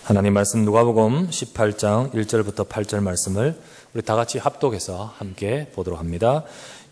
하나님 말씀 누가복음 18장 1절부터 8절 말씀을 우리 다 같이 합독해서 함께 보도록 합니다.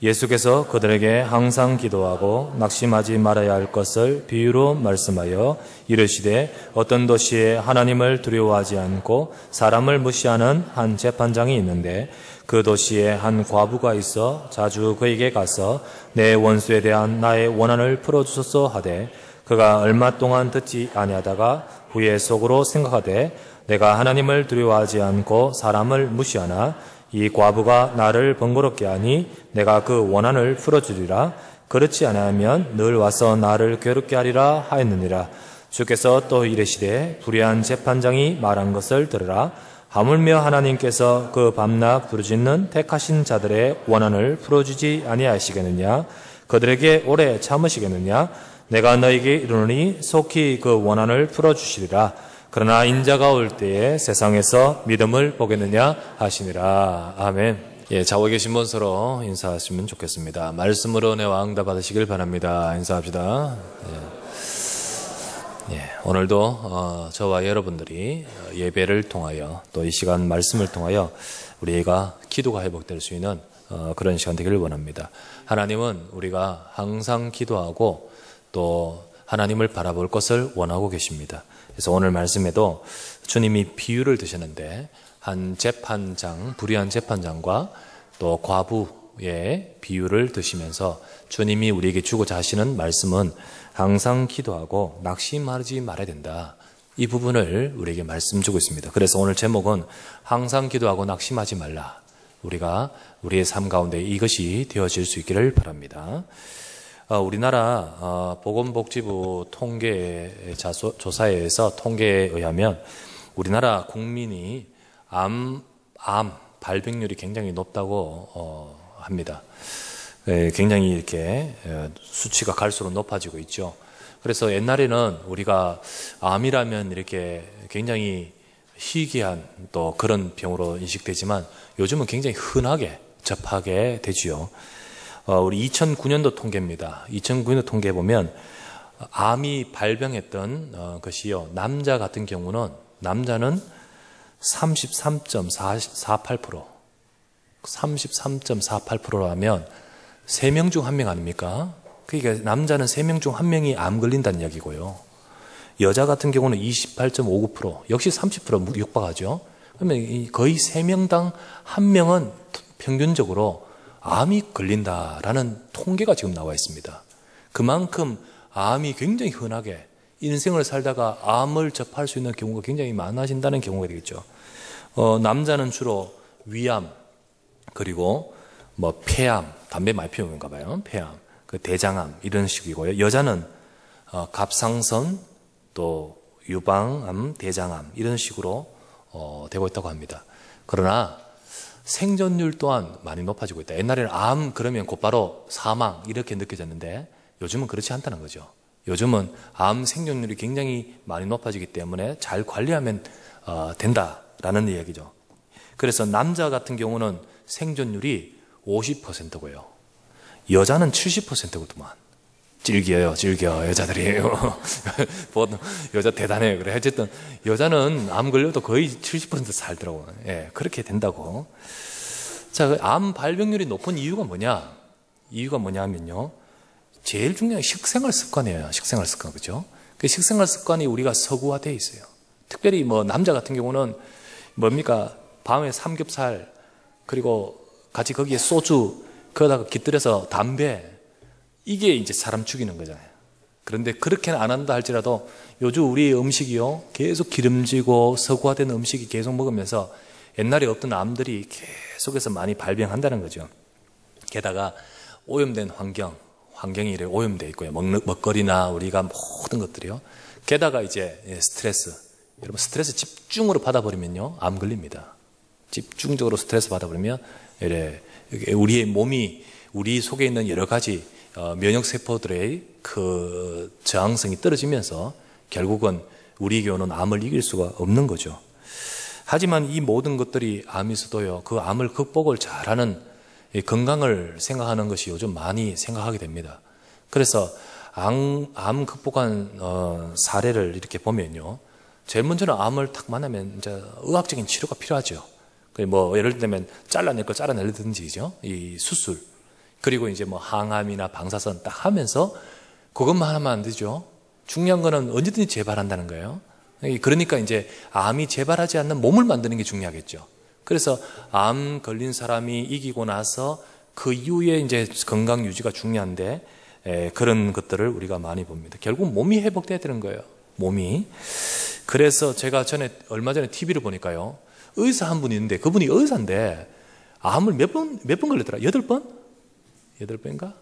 예수께서 그들에게 항상 기도하고 낙심하지 말아야 할 것을 비유로 말씀하여 이르시되 어떤 도시에 하나님을 두려워하지 않고 사람을 무시하는 한 재판장이 있는데 그 도시에 한 과부가 있어 자주 그에게 가서 내 원수에 대한 나의 원한을 풀어주소서 하되 그가 얼마 동안 듣지 아니하다가 후에 속으로 생각하되 내가 하나님을 두려워하지 않고 사람을 무시하나 이 과부가 나를 번거롭게 하니 내가 그 원한을 풀어주리라. 그렇지 아니하면 늘 와서 나를 괴롭게 하리라 하였느니라. 주께서 또 이르시되 불의한 재판장이 말한 것을 들으라. 하물며 하나님께서 그 밤낮 부르짖는 택하신 자들의 원한을 풀어주지 아니하시겠느냐? 그들에게 오래 참으시겠느냐? 내가 너에게 이르노니 속히 그 원한을 풀어주시리라. 그러나 인자가 올 때에 세상에서 믿음을 보겠느냐 하시니라. 아멘. 좌우에 계신 분 서로 인사하시면 좋겠습니다. 말씀으로 은혜와 응답 받으시길 바랍니다. 인사합시다. 오늘도 저와 여러분들이 예배를 통하여 또 이 시간 말씀을 통하여 우리가 기도가 회복될 수 있는 그런 시간 되기를 원합니다. 하나님은 우리가 항상 기도하고 또 하나님을 바라볼 것을 원하고 계십니다. 그래서 오늘 말씀에도 주님이 비유를 드셨는데 한 재판장, 불의한 재판장과 또 과부의 비유를 드시면서 주님이 우리에게 주고자 하시는 말씀은 항상 기도하고 낙심하지 말아야 된다. 이 부분을 우리에게 말씀 주고 있습니다. 그래서 오늘 제목은 항상 기도하고 낙심하지 말라. 우리가 우리의 삶 가운데 이것이 되어질 수 있기를 바랍니다. 우리나라 보건복지부 통계 조사에 의해서 통계에 의하면 우리나라 국민이 암 발병률이 굉장히 높다고 합니다. 굉장히 이렇게 수치가 갈수록 높아지고 있죠. 그래서 옛날에는 우리가 암이라면 이렇게 굉장히 희귀한 또 그런 병으로 인식되지만 요즘은 굉장히 흔하게 접하게 되지요. 우리 2009년도 통계입니다. 2009년도 통계에 보면 암이 발병했던 것이요. 남자 같은 경우는 남자는 33.48%, 33.48%라면 3명 중 1명 아닙니까? 그러니까 남자는 3명 중 1명이 암 걸린다는 이야기고요. 여자 같은 경우는 28.59%, 역시 30% 육박하죠. 그러면 거의 3명당 1명은 평균적으로 암이 걸린다라는 통계가 지금 나와 있습니다. 그만큼 암이 굉장히 흔하게 인생을 살다가 암을 접할 수 있는 경우가 굉장히 많아진다는 경우가 되겠죠. 남자는 주로 위암, 그리고 폐암, 담배 많이 피우는가 봐요. 폐암, 대장암 이런 식이고요. 여자는 갑상선, 또 유방암, 대장암 이런 식으로 되고 있다고 합니다. 그러나 생존율 또한 많이 높아지고 있다. 옛날에는 암 그러면 곧바로 사망 이렇게 느껴졌는데 요즘은 그렇지 않다는 거죠. 요즘은 암 생존율이 굉장히 많이 높아지기 때문에 잘 관리하면 된다라는 이야기죠. 그래서 남자 같은 경우는 생존율이 50%고요. 여자는 70%거든만. 질겨요, 여자들이. 보통 여자 대단해요. 그래. 어쨌든 여자는 암 걸려도 거의 70% 살더라고요. 그렇게 된다고. 자, 암 발병률이 높은 이유가 뭐냐? 이유가 뭐냐면요. 제일 중요한 식생활 습관이에요. 식생활 습관, 그죠? 그 식생활 습관이 우리가 서구화되어 있어요. 특별히 남자 같은 경우는 뭡니까? 밤에 삼겹살, 그리고 같이 거기에 소주, 거기다가 깃들여서 담배, 이게 이제 사람 죽이는 거잖아요. 그런데 그렇게는 안 한다 할지라도 요즘 우리 음식이요. 계속 기름지고 서구화된 음식이 계속 먹으면서 옛날에 없던 암들이 계속해서 많이 발병한다는 거죠. 게다가 오염된 환경이 이렇게 오염되어 있고요. 먹거리나 우리가 모든 것들이요. 게다가 이제 스트레스. 여러분 스트레스 집중으로 받아버리면요. 암 걸립니다. 집중적으로 스트레스 받아버리면 우리의 몸이 우리 속에 있는 여러 가지 면역세포들의 그 저항성이 떨어지면서 결국은 우리에게 오는 암을 이길 수가 없는 거죠. 하지만 이 모든 것들이 암에서도요, 그 암을 극복을 잘하는 건강을 생각하는 것이 요즘 많이 생각하게 됩니다. 그래서 암 극복한 사례를 이렇게 보면요, 제일 먼저는 암을 딱 만나면 이제 의학적인 치료가 필요하죠. 뭐 예를 들면 잘라낼 걸 잘라내든지죠. 이 수술. 그리고 이제 뭐 항암이나 방사선 딱 하면서 그것만 하면 안 되죠. 중요한 거는 언제든지 재발한다는 거예요. 그러니까 이제 암이 재발하지 않는 몸을 만드는 게 중요하겠죠. 그래서 암 걸린 사람이 이기고 나서 그 이후에 이제 건강 유지가 중요한데 그런 것들을 우리가 많이 봅니다. 결국 몸이 회복돼야 되는 거예요. 몸이. 그래서 제가 얼마 전에 TV를 보니까요. 의사 한 분이 있는데 그분이 의사인데 암을 몇 번 걸렸더라? 8번? 8번인가?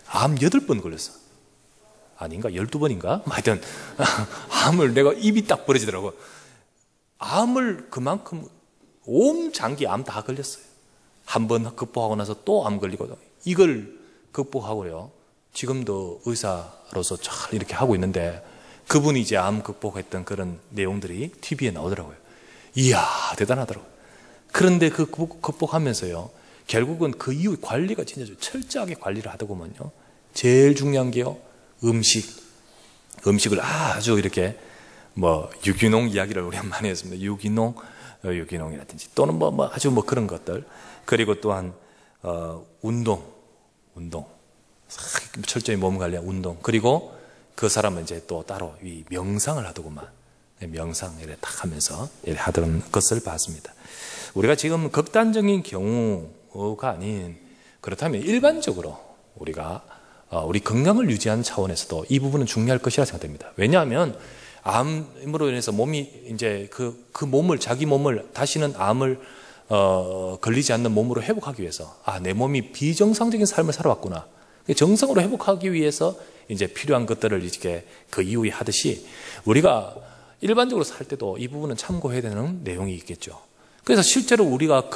암 8번 걸렸어. 아닌가? 12번인가? 하여튼 암을 내가 입이 딱 벌어지더라고. 암을 그만큼 온 장기 암 다 걸렸어요. 한 번 극복하고 나서 또 암 걸리고 이걸 극복하고요. 지금도 의사로서 잘 이렇게 하고 있는데 그분이 이제 암 극복했던 그런 내용들이 TV에 나오더라고요. 이야, 대단하더라고요. 그런데 그 극복하면서요. 결국은 그 이후 관리가 진짜 철저하게 관리를 하다 보면요. 제일 중요한 게요. 음식을 아주 이렇게 뭐 유기농 이야기를 우리가 많이 했습니다. 유기농이라든지 또는 뭐 아주 뭐 그런 것들. 그리고 또한 운동 철저히 몸 관리한 운동. 그리고 그 사람은 이제 또 따로 이 명상을 하더구만. 명상을 딱 하면서 하던 것을 봤습니다. 우리가 지금 극단적인 경우가 아닌 그렇다면 일반적으로 우리가 우리 건강을 유지하는 차원에서도 이 부분은 중요할 것이라 생각됩니다. 왜냐하면 암으로 인해서 몸이 이제 그 몸을 자기 몸을 다시는 암을 걸리지 않는 몸으로 회복하기 위해서 내 몸이 비정상적인 삶을 살아왔구나. 정상으로 회복하기 위해서 이제 필요한 것들을 이렇게 그 이후에 하듯이 우리가 일반적으로 살 때도 이 부분은 참고해야 되는 내용이 있겠죠. 그래서 실제로 우리가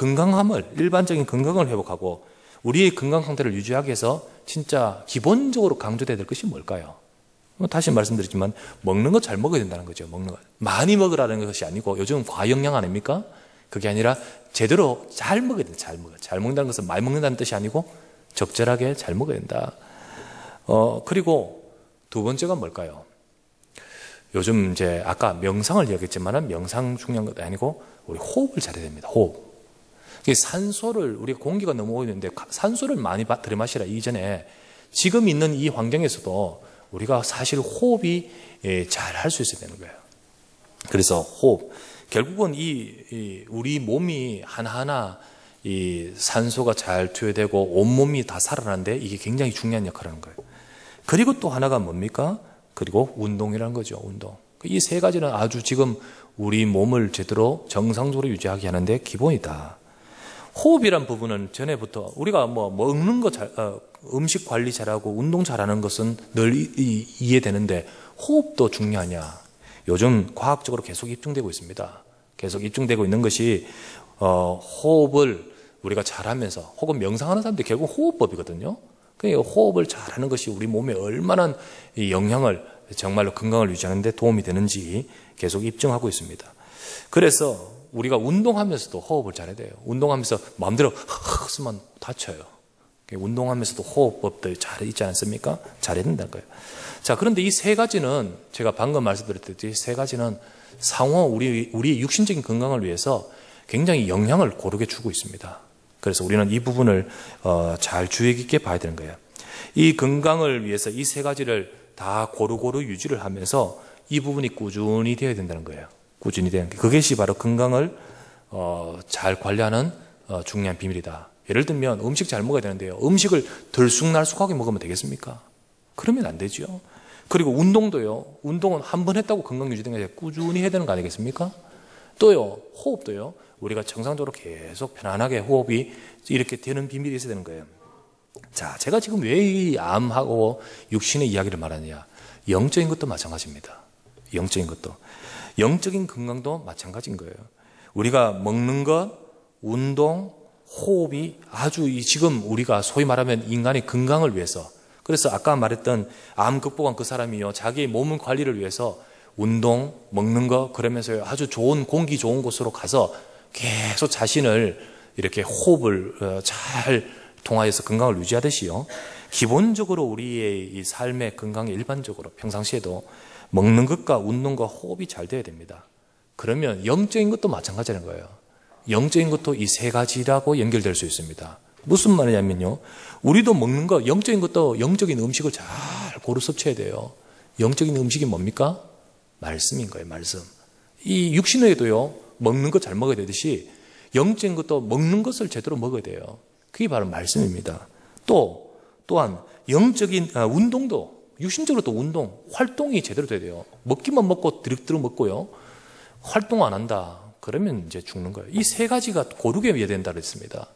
일반적인 건강을 회복하고 우리의 건강 상태를 유지하기 위해서 진짜 기본적으로 강조돼야 될 것이 뭘까요? 다시 말씀드리지만 먹는 거 잘 먹어야 된다는 거죠. 먹는 거 많이 먹으라는 것이 아니고 요즘 과영양 아닙니까? 그게 아니라 제대로 잘 먹어야 된다. 잘 먹는다는 것은 많이 먹는다는 뜻이 아니고 적절하게 잘 먹어야 된다. 그리고 두 번째가 뭘까요? 요즘 이제 아까 명상을 이야기했지만 명상 중요한 것도 아니고 우리 호흡을 잘해야 됩니다. 호흡. 산소를 우리가 공기가 너무 오염되는데 산소를 많이 들이마시라 이전에 지금 있는 이 환경에서도 우리가 사실 호흡이 잘 할 수 있어야 되는 거예요. 그래서 호흡. 결국은 우리 몸이 하나하나 이 산소가 잘 투여되고 온몸이 다 살아나는데 이게 굉장히 중요한 역할을 하는 거예요. 그리고 또 하나가 뭡니까? 그리고 운동이라는 거죠. 운동. 이 세 가지는 아주 지금 우리 몸을 제대로 정상적으로 유지하게 하는데 기본이다. 호흡이란 부분은 전에부터 우리가 뭐 먹는 거 음식 관리 잘하고 운동 잘하는 것은 늘 이해되는데 호흡도 중요하냐? 요즘 과학적으로 계속 입증되고 있습니다. 계속 입증되고 있는 것이 호흡을 우리가 잘하면서 혹은 명상하는 사람들이 결국 호흡법이거든요. 그러니까 호흡을 잘하는 것이 우리 몸에 얼마나 영향을 정말로 건강을 유지하는 데 도움이 되는지 계속 입증하고 있습니다. 그래서 우리가 운동하면서도 호흡을 잘해야 돼요. 운동하면서 마음대로 흑 쓰면 다쳐요. 운동하면서도 호흡법들 잘 있지 않습니까? 잘해야 된다는 거예요. 자, 그런데 이 세 가지는 제가 방금 말씀드렸듯이 세 가지는 상호 우리의 육신적인 건강을 위해서 굉장히 영향을 고르게 주고 있습니다. 그래서 우리는 이 부분을 잘 주의 깊게 봐야 되는 거예요. 이 건강을 위해서 이 세 가지를 다 고루고루 유지를 하면서 이 부분이 꾸준히 되어야 된다는 거예요. 꾸준히 되는 게. 그것이 바로 건강을 잘 관리하는 중요한 비밀이다. 예를 들면 음식 잘 먹어야 되는데요. 음식을 들쑥날쑥하게 먹으면 되겠습니까? 그러면 안 되죠. 그리고 운동도요. 운동은 한 번 했다고 건강 유지되는 게 아니라 꾸준히 해야 되는 거 아니겠습니까? 또요. 호흡도요. 우리가 정상적으로 계속 편안하게 호흡이 이렇게 되는 비밀이 있어야 되는 거예요. 자, 제가 지금 왜 이 암하고 육신의 이야기를 말하느냐. 영적인 것도 마찬가지입니다. 영적인 것도. 영적인 건강도 마찬가지인 거예요. 우리가 먹는 것, 운동, 호흡이 아주 지금 우리가 소위 말하면 인간의 건강을 위해서 그래서 아까 말했던 암 극복한 그 사람이요. 자기의 몸 관리를 위해서 운동, 먹는 거 그러면서 아주 좋은 공기 좋은 곳으로 가서 계속 자신을 이렇게 호흡을 잘 통하여서 건강을 유지하듯이요. 기본적으로 우리의 이 삶의 건강에 일반적으로 평상시에도 먹는 것과 운동과 호흡이 잘 돼야 됩니다. 그러면 영적인 것도 마찬가지라는 거예요. 영적인 것도 이 세 가지라고 연결될 수 있습니다. 무슨 말이냐면요, 우리도 먹는 거, 영적인 것도 영적인 음식을 잘 고루 섭취해야 돼요. 영적인 음식이 뭡니까? 말씀인 거예요. 말씀. 이 육신에도요, 먹는 거 잘 먹어야 되듯이 영적인 것도 먹는 것을 제대로 먹어야 돼요. 그게 바로 말씀입니다. 또한 영적인 운동도, 육신적으로 또 운동, 활동이 제대로 돼야 돼요. 먹기만 먹고 드륵드륵 먹고요, 활동 안 한다 그러면 이제 죽는 거예요. 이 세 가지가 고르게 해야 된다 그랬습니다.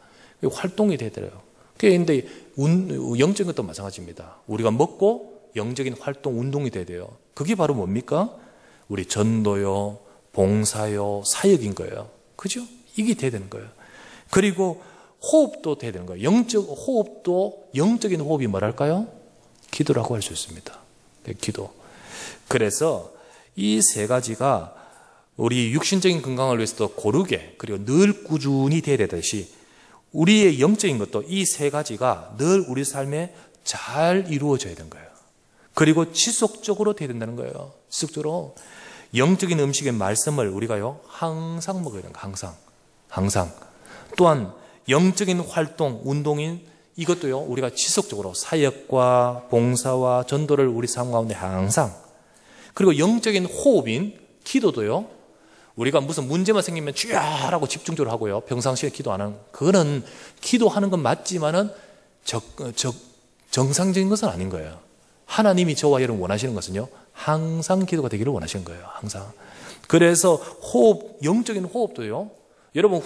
활동이 돼야 돼요. 그런데 영적인 것도 마찬가지입니다. 우리가 먹고 영적인 활동, 운동이 돼야 돼요. 그게 바로 뭡니까? 우리 전도요, 봉사요, 사역인 거예요. 그죠? 이게 돼야 되는 거예요. 그리고 호흡도 돼야 되는 거예요. 영적 호흡도, 영적인 호흡이 뭐랄까요? 기도라고 할 수 있습니다. 기도. 그래서 이 세 가지가 우리 육신적인 건강을 위해서도 고르게, 그리고 늘 꾸준히 돼야 되듯이 우리의 영적인 것도 이 세 가지가 늘 우리 삶에 잘 이루어져야 되는 거예요. 그리고 지속적으로 돼야 된다는 거예요. 지속적으로. 영적인 음식의 말씀을 우리가요, 항상 먹어야 되는 거예요. 항상. 또한 영적인 활동, 운동인 이것도요, 우리가 지속적으로 사역과 봉사와 전도를 우리 삶 가운데 항상. 그리고 영적인 호흡인 기도도요, 우리가 무슨 문제만 생기면 쥐야라고 집중적으로 하고요, 평상시에 기도 안 하는, 그거는 기도하는 건 맞지만은 정상적인 것은 아닌 거예요. 하나님이 저와 여러분 원하시는 것은요, 항상 기도가 되기를 원하시는 거예요. 항상. 그래서 호흡, 영적인 호흡도요, 여러분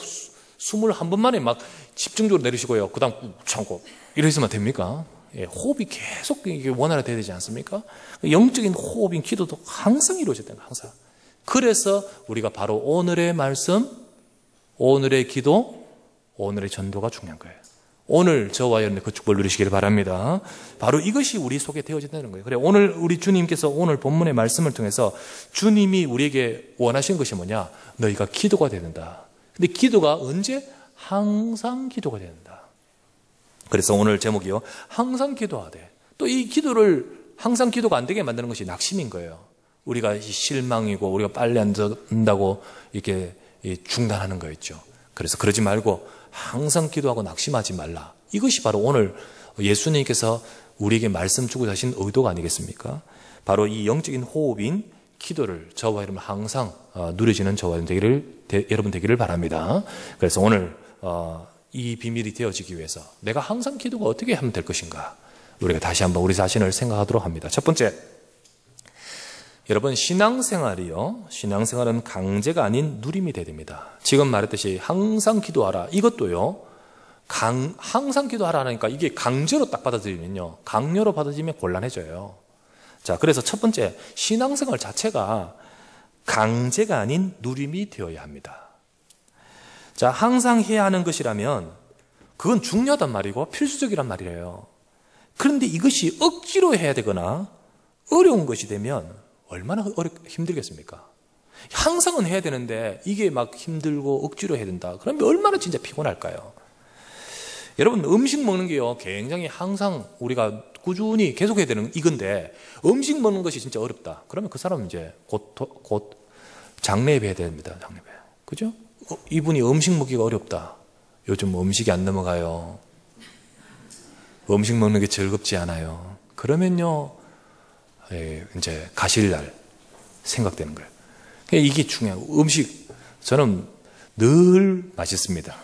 숨을 한 번만에 막 집중적으로 내리시고요, 그 다음 꾹 참고 이러시면 됩니까? 예, 호흡이 계속 이게 원활하게 돼야 되지 않습니까? 영적인 호흡인 기도도 항상 이루어져야 돼요. 항상. 그래서 우리가 바로 오늘의 말씀, 오늘의 기도, 오늘의 전도가 중요한 거예요. 오늘 저와 여러분의 그 축복을 누리시길 바랍니다. 바로 이것이 우리 속에 되어진다는 거예요. 그래, 오늘 우리 주님께서 오늘 본문의 말씀을 통해서 주님이 우리에게 원하신 것이 뭐냐? 너희가 기도가 돼야 된다. 근데 기도가 언제? 항상 기도가 돼야 된다. 그래서 오늘 제목이요, 항상 기도하되. 또 이 기도를 항상 기도가 안 되게 만드는 것이 낙심인 거예요. 우리가 실망이고 우리가 빨리 안 된다고 이렇게 중단하는 거였죠. 그래서 그러지 말고 항상 기도하고 낙심하지 말라. 이것이 바로 오늘 예수님께서 우리에게 말씀 주고 하신 의도가 아니겠습니까? 바로 이 영적인 호흡인 기도를 저와 여러분 항상 누려지는 저와 여러분 되기를 바랍니다. 그래서 오늘 이 비밀이 되어지기 위해서 내가 항상 기도가 어떻게 하면 될 것인가, 우리가 다시 한번 우리 자신을 생각하도록 합니다. 첫 번째, 여러분 신앙생활은 강제가 아닌 누림이 돼야 됩니다. 지금 말했듯이 항상 기도하라, 이것도요, 항상 기도하라니까 이게 강제로 딱 받아들이면요, 강요로 받아들이면 곤란해져요. 자, 그래서 첫 번째, 신앙생활 자체가 강제가 아닌 누림이 되어야 합니다. 자, 항상 해야 하는 것이라면 그건 중요하단 말이고 필수적이란 말이에요. 그런데 이것이 억지로 해야 되거나 어려운 것이 되면 얼마나 힘들겠습니까? 항상은 해야 되는데 이게 막 힘들고 억지로 해야 된다. 그러면 얼마나 진짜 피곤할까요? 여러분, 음식 먹는 게요, 굉장히 항상 우리가 꾸준히 계속 해야 되는 이건데, 음식 먹는 것이 진짜 어렵다. 그러면 그 사람은 이제 곧 장례배해야 됩니다. 장례배. 그죠? 이분이 음식 먹기가 어렵다. 요즘 음식이 안 넘어가요. 음식 먹는 게 즐겁지 않아요. 그러면요, 이제 가실 날 생각되는 거예요. 이게 중요해요. 음식, 저는 늘 맛있습니다.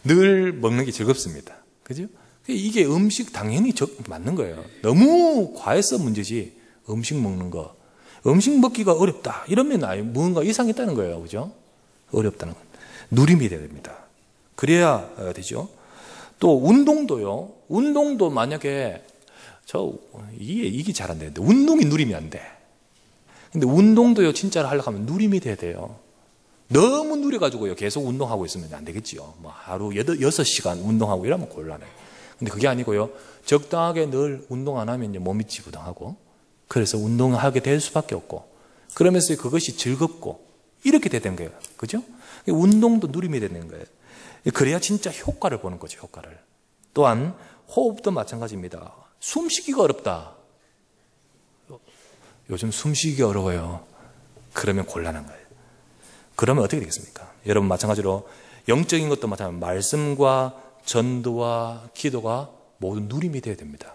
늘 먹는 게 즐겁습니다. 그죠? 이게 음식 당연히 맞는 거예요. 너무 과해서 문제지, 음식 먹는 거. 음식 먹기가 어렵다. 이러면 뭔가 이상이 있다는 거예요. 그죠? 어렵다는 건. 누림이 돼야 됩니다. 그래야 되죠. 또 운동도요. 운동도 만약에 이게 잘 안 되는데, 운동이 누림이 안 돼. 근데 운동도요, 진짜로 하려고 하면 누림이 돼야 돼요. 너무 누려가지고요, 계속 운동하고 있으면 안 되겠지요. 뭐 하루 6시간 운동하고 이러면 곤란해요. 근데 그게 아니고요, 적당하게 늘 운동 안 하면 몸이 찌부당하고, 그래서 운동하게 될 수밖에 없고, 그러면서 그것이 즐겁고, 이렇게 되는 거예요. 그죠? 운동도 누림이 되는 거예요. 그래야 진짜 효과를 보는 거죠, 효과를. 또한 호흡도 마찬가지입니다. 숨쉬기가 어렵다. 요즘 숨쉬기 어려워요. 그러면 곤란한 거예요. 그러면 어떻게 되겠습니까? 여러분 마찬가지로 영적인 것도 마찬가지로 말씀과 전도와 기도가 모두 누림이 되어야 됩니다.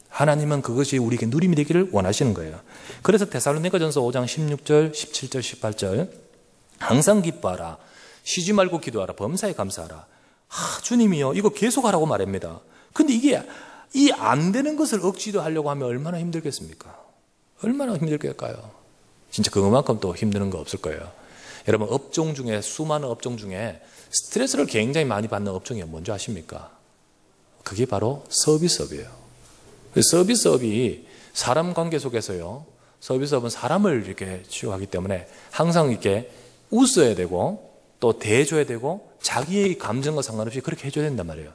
하나님은 그것이 우리에게 누림이 되기를 원하시는 거예요. 그래서 데살로니가전서 5장 16절, 17절, 18절 항상 기뻐하라. 쉬지 말고 기도하라. 범사에 감사하라. 주님이요 이거 계속하라고 말합니다. 근데 이게 이 안 되는 것을 억지로 하려고 하면 얼마나 힘들겠습니까? 얼마나 힘들겠까요? 진짜 그것만큼 또 힘드는 거 없을 거예요. 여러분 업종 중에 수많은 업종 중에 스트레스를 굉장히 많이 받는 업종이 뭔지 아십니까? 그게 바로 서비스업이에요. 서비스업이 사람 관계 속에서요. 서비스업은 사람을 이렇게 취급하기 때문에 항상 이렇게 웃어야 되고 또 대해줘야 되고 자기의 감정과 상관없이 그렇게 해줘야 된단 말이에요.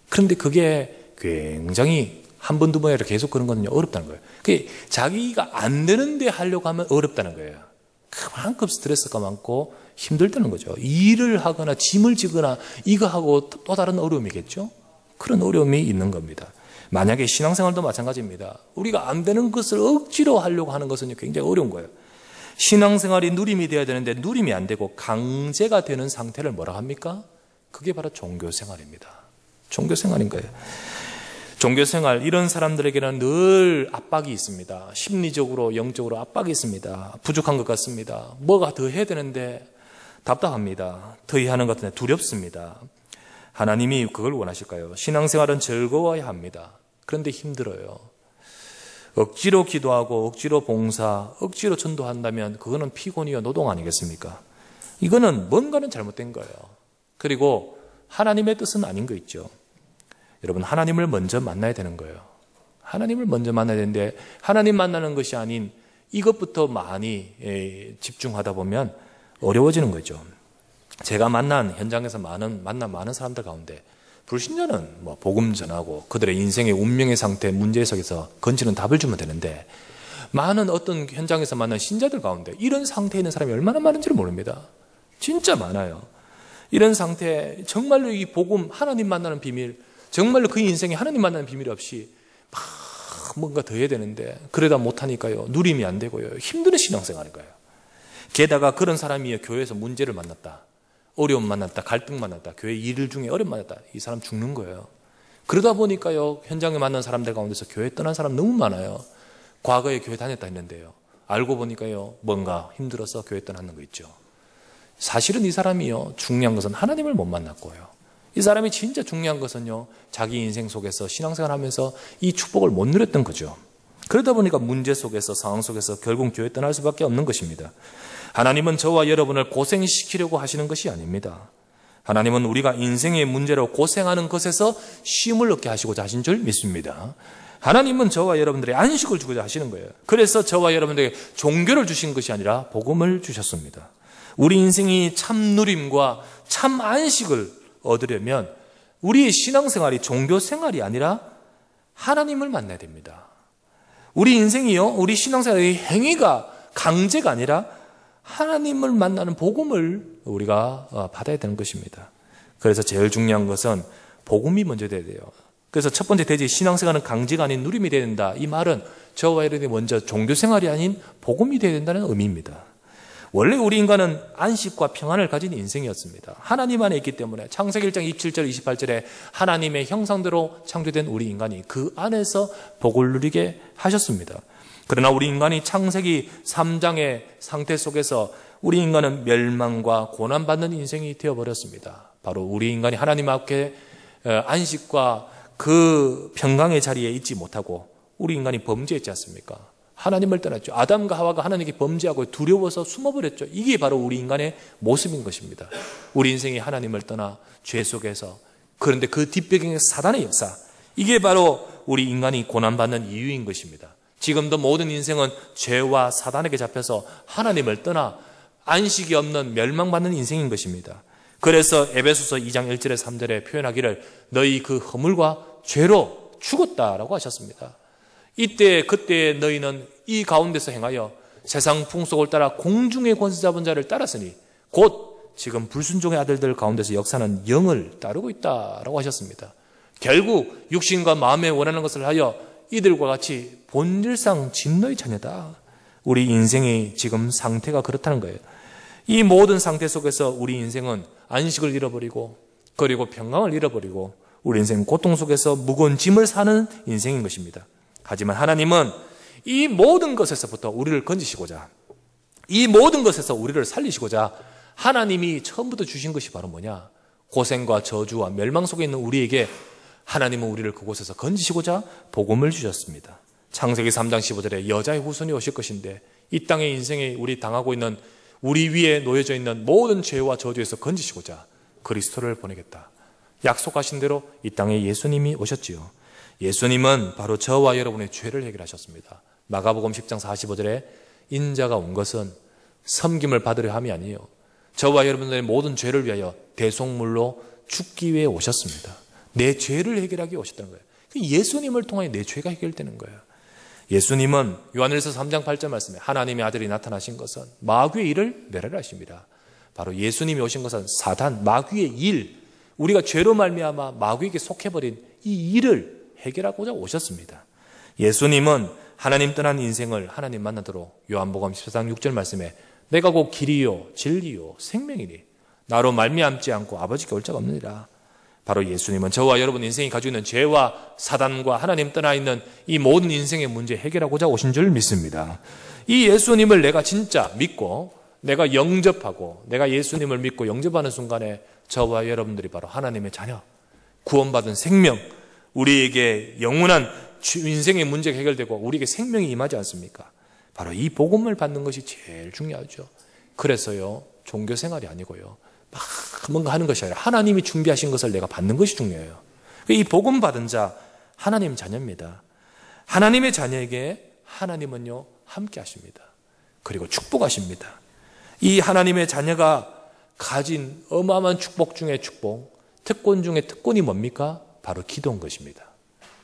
그런데 그게 굉장히 한 번, 두 번에 계속 그런 거는요, 어렵다는 거예요. 그게 자기가 안 되는데 하려고 하면 어렵다는 거예요. 그만큼 스트레스가 많고 힘들다는 거죠. 일을 하거나 짐을 지거나 이거 하고 또 다른 어려움이겠죠? 그런 어려움이 있는 겁니다. 만약에 신앙생활도 마찬가지입니다. 우리가 안 되는 것을 억지로 하려고 하는 것은 굉장히 어려운 거예요. 신앙생활이 누림이 되어야 되는데 누림이 안 되고 강제가 되는 상태를 뭐라 합니까? 그게 바로 종교생활입니다. 종교생활인 거예요. 종교생활, 이런 사람들에게는 늘 압박이 있습니다. 심리적으로, 영적으로 압박이 있습니다. 부족한 것 같습니다. 뭐가 더 해야 되는데 답답합니다. 더히 하는 것 같은데 두렵습니다. 하나님이 그걸 원하실까요? 신앙생활은 즐거워야 합니다. 그런데 힘들어요. 억지로 기도하고 억지로 봉사, 억지로 전도한다면 그거는 피곤이요 노동 아니겠습니까? 이거는 뭔가는 잘못된 거예요. 그리고 하나님의 뜻은 아닌 거 있죠. 여러분 하나님을 먼저 만나야 되는 거예요. 하나님을 먼저 만나야 되는데 하나님 만나는 것이 아닌 이것부터 많이 집중하다 보면 어려워지는 거죠. 제가 만난 현장에서 만난 많은 사람들 가운데 불신자는 복음 전하고 그들의 인생의 운명의 상태, 문제 속에서 건지는 답을 주면 되는데 많은 어떤 현장에서 만난 신자들 가운데 이런 상태에 있는 사람이 얼마나 많은지를 모릅니다. 진짜 많아요. 이런 상태에 정말로 이 복음, 하나님 만나는 비밀, 정말로 그 인생에 하나님 만나는 비밀 없이 막 뭔가 더 해야 되는데 그러다 못하니까요. 누림이 안 되고요. 힘든 신앙생활인 거예요. 게다가 그런 사람이 교회에서 문제를 만났다. 어려움 만났다. 갈등 만났다. 교회 일 중에 어려움 만났다. 이 사람 죽는 거예요. 그러다 보니까요. 현장에 만난 사람들 가운데서 교회 떠난 사람 너무 많아요. 과거에 교회 다녔다 했는데요. 알고 보니까요. 뭔가 힘들어서 교회 떠나는 거 있죠. 사실은 이 사람이요. 중요한 것은 하나님을 못 만났고요. 이 사람이 진짜 중요한 것은요. 자기 인생 속에서 신앙생활 하면서 이 축복을 못 누렸던 거죠. 그러다 보니까 문제 속에서 상황 속에서 결국 교회 떠날 수밖에 없는 것입니다. 하나님은 저와 여러분을 고생시키려고 하시는 것이 아닙니다. 하나님은 우리가 인생의 문제로 고생하는 것에서 쉼을 얻게 하시고자 하신 줄 믿습니다. 하나님은 저와 여러분들의 안식을 주고자 하시는 거예요. 그래서 저와 여러분들에게 종교를 주신 것이 아니라 복음을 주셨습니다. 우리 인생이 참 누림과 참 안식을 얻으려면 우리의 신앙생활이 종교생활이 아니라 하나님을 만나야 됩니다. 우리 인생이요, 우리 신앙생활의 행위가 강제가 아니라 하나님을 만나는 복음을 우리가 받아야 되는 것입니다. 그래서 제일 중요한 것은 복음이 먼저 돼야 돼요. 그래서 첫 번째 대지 신앙생활은 강제가 아닌 누림이 돼야 된다. 이 말은 저와 여러분이 먼저 종교생활이 아닌 복음이 돼야 된다는 의미입니다. 원래 우리 인간은 안식과 평안을 가진 인생이었습니다. 하나님 안에 있기 때문에 창세기 1장 27절 28절에 하나님의 형상대로 창조된 우리 인간이 그 안에서 복을 누리게 하셨습니다. 그러나 우리 인간이 창세기 3장의 상태 속에서 우리 인간은 멸망과 고난받는 인생이 되어버렸습니다. 바로 우리 인간이 하나님 앞에 안식과 그 평강의 자리에 있지 못하고 우리 인간이 범죄했지 않습니까? 하나님을 떠났죠. 아담과 하와가 하나님께 범죄하고 두려워서 숨어버렸죠. 이게 바로 우리 인간의 모습인 것입니다. 우리 인생이 하나님을 떠나 죄 속에서, 그런데 그 뒷배경의 사단의 역사, 이게 바로 우리 인간이 고난받는 이유인 것입니다. 지금도 모든 인생은 죄와 사단에게 잡혀서 하나님을 떠나 안식이 없는 멸망받는 인생인 것입니다. 그래서 에베소서 2장 1절에 3절에 표현하기를 너희 그 허물과 죄로 죽었다라고 하셨습니다. 이때 그때 너희는 이 가운데서 행하여 세상 풍속을 따라 공중의 권세 잡은 자를 따랐으니 곧 지금 불순종의 아들들 가운데서 역사는 영을 따르고 있다라고 하셨습니다. 결국 육신과 마음에 원하는 것을 하여 이들과 같이 본질상 진노의 자녀다. 우리 인생의 지금 상태가 그렇다는 거예요. 이 모든 상태 속에서 우리 인생은 안식을 잃어버리고, 그리고 평강을 잃어버리고, 우리 인생은 고통 속에서 무거운 짐을 사는 인생인 것입니다. 하지만 하나님은 이 모든 것에서부터 우리를 건지시고자, 이 모든 것에서 우리를 살리시고자 하나님이 처음부터 주신 것이 바로 뭐냐? 고생과 저주와 멸망 속에 있는 우리에게 하나님은 우리를 그곳에서 건지시고자 복음을 주셨습니다. 창세기 3장 15절에 여자의 후손이 오실 것인데, 이 땅의 인생에 우리 당하고 있는, 우리 위에 놓여져 있는 모든 죄와 저주에서 건지시고자 그리스도를 보내겠다. 약속하신 대로 이 땅에 예수님이 오셨지요. 예수님은 바로 저와 여러분의 죄를 해결하셨습니다. 마가복음 10장 45절에 인자가 온 것은 섬김을 받으려 함이 아니에요. 저와 여러분들의 모든 죄를 위하여 대속물로 죽기 위해 오셨습니다. 내 죄를 해결하기 위해 오셨다는 거예요. 예수님을 통하여 내 죄가 해결되는 거예요. 예수님은 요한일서 3장 8절 말씀에 하나님의 아들이 나타나신 것은 마귀의 일을 멸하려 하십니다. 바로 예수님이 오신 것은 사단, 마귀의 일, 우리가 죄로 말미암아 마귀에게 속해버린 이 일을 해결하고자 오셨습니다. 예수님은 하나님 떠난 인생을 하나님 만나도록 요한복음 14장 6절 말씀에 내가 곧 길이요 진리요 생명이니 나로 말미암지 않고 아버지께 올 자가 없느니라. 바로 예수님은 저와 여러분 인생이 가지고 있는 죄와 사단과 하나님 떠나 있는 이 모든 인생의 문제 해결하고자 오신 줄 믿습니다. 이 예수님을 내가 진짜 믿고 내가 영접하고 내가 예수님을 믿고 영접하는 순간에 저와 여러분들이 바로 하나님의 자녀, 구원받은 생명, 우리에게 영원한 인생의 문제가 해결되고 우리에게 생명이 임하지 않습니까? 바로 이 복음을 받는 것이 제일 중요하죠. 그래서요, 종교 생활이 아니고요, 막 뭔가 하는 것이 아니라 하나님이 준비하신 것을 내가 받는 것이 중요해요. 이 복음 받은 자, 하나님 자녀입니다. 하나님의 자녀에게 하나님은요, 함께 하십니다. 그리고 축복하십니다. 이 하나님의 자녀가 가진 어마어마한 축복 중에 축복, 특권 중에 특권이 뭡니까? 바로 기도인 것입니다.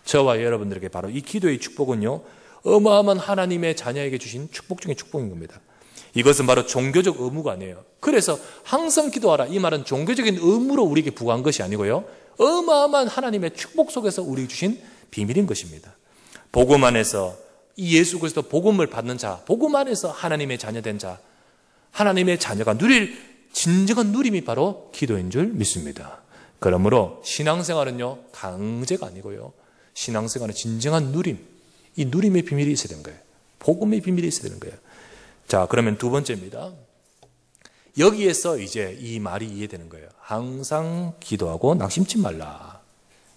저와 여러분들에게 바로 이 기도의 축복은요, 어마어마한 하나님의 자녀에게 주신 축복 중에 축복인 겁니다. 이것은 바로 종교적 의무가 아니에요. 그래서 항상 기도하라, 이 말은 종교적인 의무로 우리에게 부과한 것이 아니고요, 어마어마한 하나님의 축복 속에서 우리에게 주신 비밀인 것입니다. 복음 안에서 이 예수 그리스도 복음을 받는 자, 복음 안에서 하나님의 자녀된 자, 하나님의 자녀가 누릴 진정한 누림이 바로 기도인 줄 믿습니다. 그러므로 신앙생활은요, 강제가 아니고요, 신앙생활은 진정한 누림, 이 누림의 비밀이 있어야 되는 거예요. 복음의 비밀이 있어야 되는 거예요. 자, 그러면 두 번째입니다. 여기에서 이제 이 말이 이해되는 거예요. 항상 기도하고 낙심치 말라.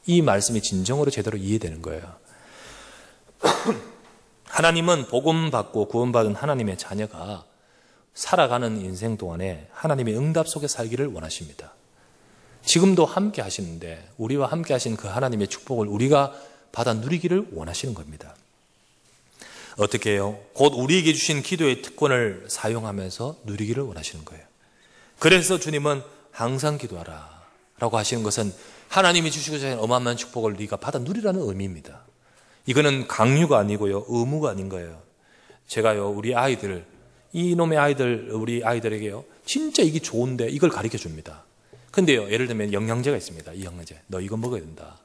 이 말씀이 진정으로 제대로 이해되는 거예요. 하나님은 복음 받고 구원받은 하나님의 자녀가 살아가는 인생 동안에 하나님의 응답 속에 살기를 원하십니다. 지금도 함께 하시는데 우리와 함께 하신 그 하나님의 축복을 우리가 받아 누리기를 원하시는 겁니다. 어떻게 해요? 곧 우리에게 주신 기도의 특권을 사용하면서 누리기를 원하시는 거예요. 그래서 주님은 항상 기도하라 라고 하시는 것은 하나님이 주시고자 하는 어마어마한 축복을 네가 받아 누리라는 의미입니다. 이거는 강요가 아니고요, 의무가 아닌 거예요. 제가요, 우리 아이들, 이놈의 아이들, 우리 아이들에게요, 진짜 이게 좋은데 이걸 가르쳐 줍니다. 근데요, 예를 들면 영양제가 있습니다. 이 영양제, 너 이거 먹어야 된다.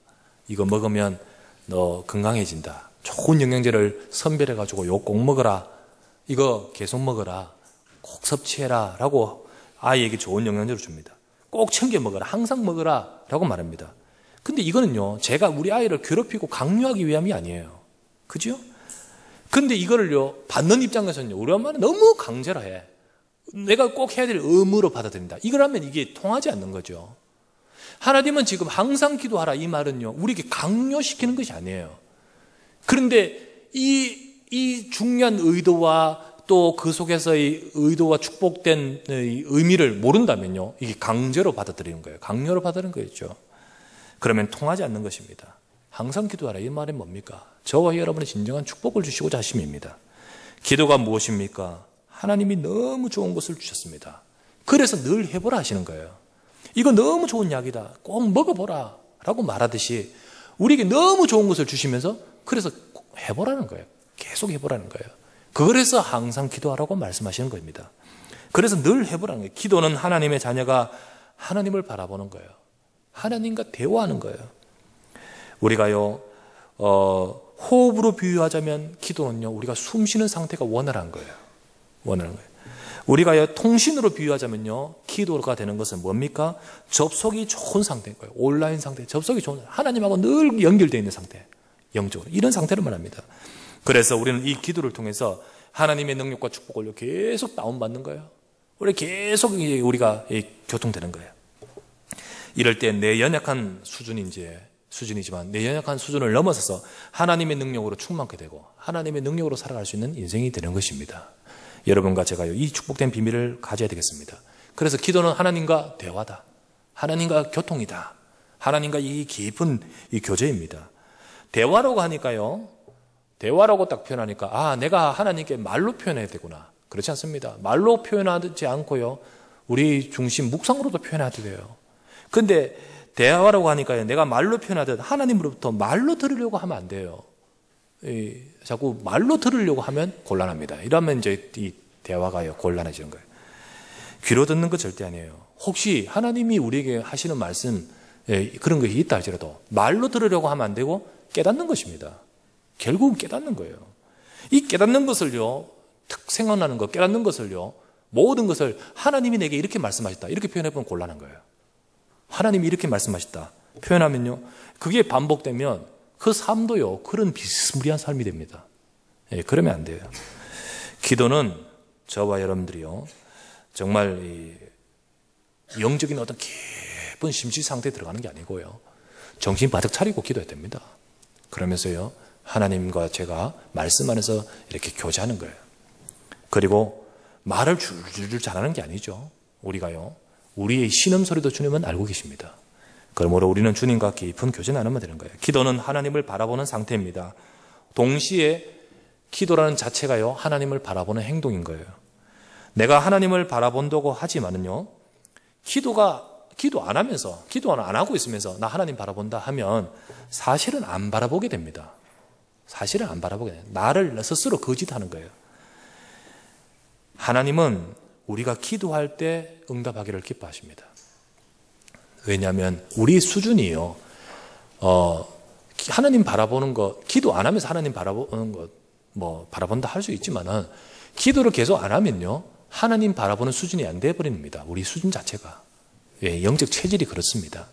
이거 먹으면 너 건강해진다. 좋은 영양제를 선별해가지고 요 꼭 먹어라. 이거 계속 먹어라. 꼭 섭취해라. 라고 아이에게 좋은 영양제를 줍니다. 꼭 챙겨 먹어라. 항상 먹어라. 라고 말합니다. 근데 이거는요, 제가 우리 아이를 괴롭히고 강요하기 위함이 아니에요. 그죠? 근데 이거를요, 받는 입장에서는요, 우리 엄마는 너무 강제로 해. 내가 꼭 해야 될 의무로 받아들인다. 이걸 하면 이게 통하지 않는 거죠. 하나님은 지금 항상 기도하라 이 말은요, 우리에게 강요시키는 것이 아니에요. 그런데 이 중요한 의도와 또 그 속에서의 의도와 축복된 의미를 모른다면요, 이게 강제로 받아들이는 거예요. 강요로 받아들이는 거였죠. 그러면 통하지 않는 것입니다. 항상 기도하라 이 말은 뭡니까? 저와 여러분의 진정한 축복을 주시고자 하심입니다. 기도가 무엇입니까? 하나님이 너무 좋은 것을 주셨습니다. 그래서 늘 해보라 하시는 거예요. 이거 너무 좋은 약이다. 꼭 먹어보라 라고 말하듯이 우리에게 너무 좋은 것을 주시면서 그래서 해보라는 거예요. 계속 해보라는 거예요. 그래서 항상 기도하라고 말씀하시는 겁니다. 그래서 늘 해보라는 거예요. 기도는 하나님의 자녀가 하나님을 바라보는 거예요. 하나님과 대화하는 거예요. 우리가요, 호흡으로 비유하자면 기도는요, 우리가 숨 쉬는 상태가 원활한 거예요. 원활한 거예요. 우리가 통신으로 비유하자면요, 기도가 되는 것은 뭡니까? 접속이 좋은 상태인 거예요. 온라인 상태, 접속이 좋은, 하나님하고 늘 연결되어 있는 상태, 영적으로. 이런 상태를 말합니다. 그래서 우리는 이 기도를 통해서 하나님의 능력과 축복을 계속 다운받는 거예요. 우리 계속 우리가 교통되는 거예요. 이럴 때 내 연약한 수준이지만 내 연약한 수준을 넘어서서 하나님의 능력으로 충만하게 되고 하나님의 능력으로 살아갈 수 있는 인생이 되는 것입니다. 여러분과 제가요, 이 축복된 비밀을 가져야 되겠습니다. 그래서 기도는 하나님과 대화다. 하나님과 교통이다. 하나님과 이 깊은 이 교제입니다. 대화라고 하니까요, 대화라고 딱 표현하니까, 아, 내가 하나님께 말로 표현해야 되구나. 그렇지 않습니다. 말로 표현하지 않고요, 우리 중심 묵상으로도 표현해야 돼요. 근데 대화라고 하니까요, 내가 말로 표현하듯 하나님으로부터 말로 들으려고 하면 안 돼요. 자꾸 말로 들으려고 하면 곤란합니다. 이러면 이제 이 대화가요, 곤란해지는 거예요. 귀로 듣는 거 절대 아니에요. 혹시 하나님이 우리에게 하시는 말씀, 그런 것이 있다 할지라도 말로 들으려고 하면 안 되고 깨닫는 것입니다. 결국은 깨닫는 거예요. 이 깨닫는 것을요, 특 생각나는 거, 깨닫는 것을요, 모든 것을 하나님이 내게 이렇게 말씀하셨다, 이렇게 표현해보면 곤란한 거예요. 하나님이 이렇게 말씀하셨다 표현하면요, 그게 반복되면 그 삶도요, 그런 비스무리한 삶이 됩니다. 그러면 안 돼요. 기도는 저와 여러분들이요, 정말 영적인 어떤 깊은 심취 상태에 들어가는 게 아니고요, 정신 바짝 차리고 기도해야 됩니다. 그러면서요, 하나님과 제가 말씀 안에서 이렇게 교제하는 거예요. 그리고 말을 줄줄 잘하는 게 아니죠. 우리가요, 우리의 신음소리도 주님은 알고 계십니다. 그러므로 우리는 주님과 깊은 교제 나누면 되는 거예요. 기도는 하나님을 바라보는 상태입니다. 동시에 기도라는 자체가요, 하나님을 바라보는 행동인 거예요. 내가 하나님을 바라본다고 하지만은요, 기도 안 하면서, 기도 안 하고 있으면서 나 하나님 바라본다 하면 사실은 안 바라보게 됩니다. 사실은 안 바라보게 돼요. 나를 스스로 거짓하는 거예요. 하나님은 우리가 기도할 때 응답하기를 기뻐하십니다. 왜냐하면 우리 수준이요, 하나님 바라보는 것, 기도 안 하면서 하나님 바라보는 것, 바라본다 할 수 있지만은, 기도를 계속 안 하면요, 하나님 바라보는 수준이 안 돼버립니다. 우리 수준 자체가. 영적 체질이 그렇습니다.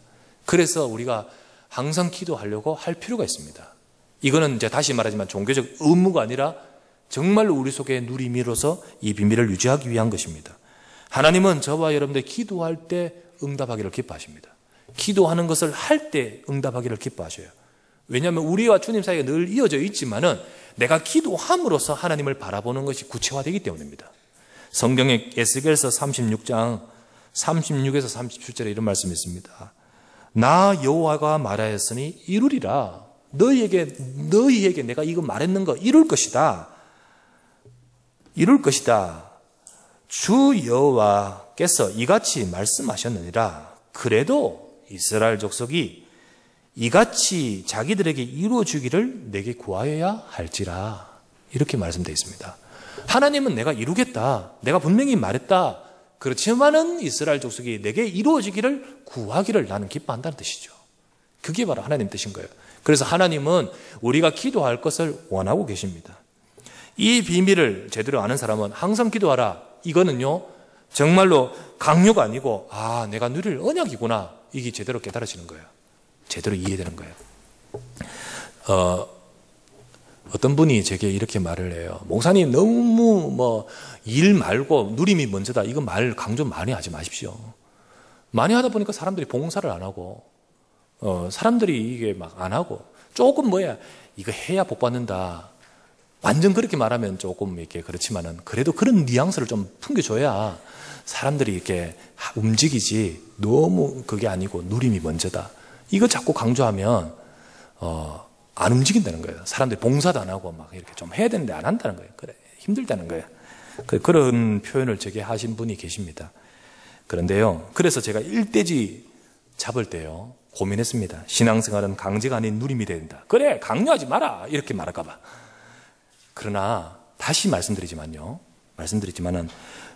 그래서 우리가 항상 기도하려고 할 필요가 있습니다. 이거는 이제 다시 말하지만 종교적 의무가 아니라 정말로 우리 속에 누림으로써 이 비밀을 유지하기 위한 것입니다. 하나님은 저와 여러분들 기도할 때 응답하기를 기뻐하십니다. 기도하는 것을 할 때 응답하기를 기뻐하셔요. 왜냐하면 우리와 주님 사이가 늘 이어져 있지만은 내가 기도함으로써 하나님을 바라보는 것이 구체화되기 때문입니다. 성경의 에스겔서 36장 36에서 37절에 이런 말씀이 있습니다. 나 여호와가 말하였으니 이루리라. 너희에게 내가 이거 말했는 거 이룰 것이다. 이룰 것이다. 주 여호와께서 이같이 말씀하셨느니라. 그래도 이스라엘 족속이 이같이 자기들에게 이루어주기를 내게 구하여야 할지라. 이렇게 말씀되어 있습니다. 하나님은 내가 이루겠다, 내가 분명히 말했다, 그렇지만은 이스라엘 족속이 내게 이루어지기를 구하기를 나는 기뻐한다는 뜻이죠. 그게 바로 하나님 뜻인 거예요. 그래서 하나님은 우리가 기도할 것을 원하고 계십니다. 이 비밀을 제대로 아는 사람은 항상 기도하라. 이거는요, 정말로 강요가 아니고, 아, 내가 누릴 언약이구나, 이게 제대로 깨달아지는 거예요. 제대로 이해되는 거예요. 어떤 분이 제게 이렇게 말을 해요. 목사님, 너무 일 말고 누림이 먼저다, 이거 말 강조 많이 하지 마십시오. 많이 하다 보니까 사람들이 봉사를 안 하고, 사람들이 이게 막 안 하고, 조금 이거 해야 복 받는다, 완전 그렇게 말하면 조금 이렇게 그렇지만은, 그래도 그런 뉘앙스를 좀 풍겨줘야 사람들이 이렇게 움직이지, 너무 그게 아니고 누림이 먼저다, 이거 자꾸 강조하면 안 움직인다는 거예요. 사람들이 봉사도 안 하고 막 이렇게 좀 해야 되는데 안 한다는 거예요. 그래, 힘들다는 거예요. 그런 표현을 제게 하신 분이 계십니다. 그런데요, 그래서 제가 일대지 잡을 때요, 고민했습니다. 신앙생활은 강제가 아닌 누림이 된다. 그래, 강요하지 마라, 이렇게 말할까 봐. 그러나 다시 말씀드리지만은